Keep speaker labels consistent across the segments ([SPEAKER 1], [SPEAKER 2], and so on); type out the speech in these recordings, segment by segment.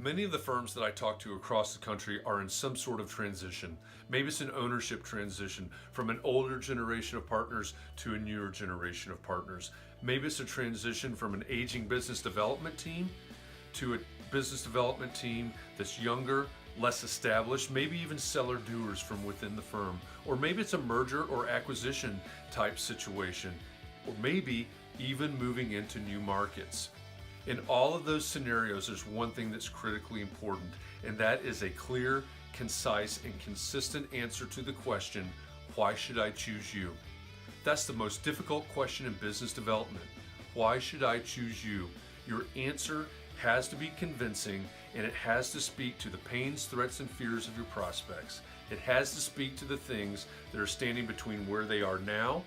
[SPEAKER 1] Many of the firms that I talk to across the country are in some sort of transition. Maybe it's an ownership transition from an older generation of partners to a newer generation of partners. Maybe it's a transition from an aging business development team to a business development team that's younger, less established, maybe even seller doers from within the firm. Or maybe it's a merger or acquisition type situation. Or maybe even moving into new markets. In all of those scenarios, there's one thing that's critically important, and that is a clear, concise, and consistent answer to the question, why should I choose you? That's the most difficult question in business development. Why should I choose you? Your answer has to be convincing, and it has to speak to the pains, threats, and fears of your prospects. It has to speak to the things that are standing between where they are now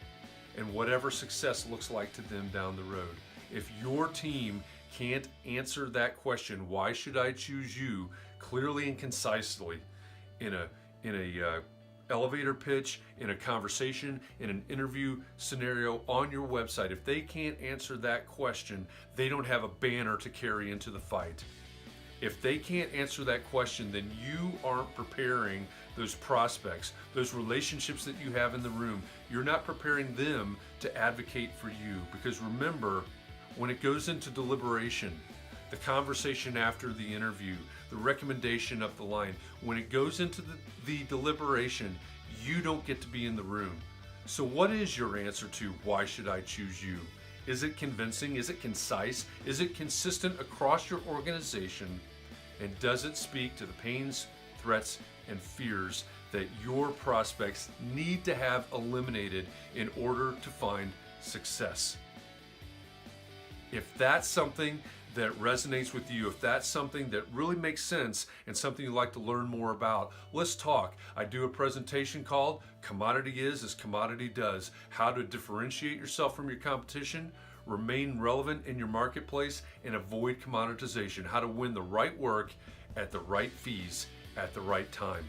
[SPEAKER 1] and whatever success looks like to them down the road. If your team can't answer that question, why should I choose you, clearly and concisely in a elevator pitch, in a conversation, in an interview scenario on your website, if they can't answer that question, they don't have a banner to carry into the fight. If they can't answer that question, then you aren't preparing those prospects, those relationships that you have in the room. You're not preparing them to advocate for you, because remember, when it goes into deliberation, the conversation after the interview, the recommendation up the line, when it goes into the deliberation, you don't get to be in the room. So what is your answer to why should I choose you? Is it convincing? Is it concise? Is it consistent across your organization? And does it speak to the pains, threats, and fears that your prospects need to have eliminated in order to find success? If that's something that resonates with you, if that's something that really makes sense and something you'd like to learn more about, let's talk. I do a presentation called Commodity Is as Commodity Does: How to Differentiate Yourself from Your Competition, Remain Relevant in Your Marketplace, and Avoid Commoditization. How to win the right work at the right fees at the right time.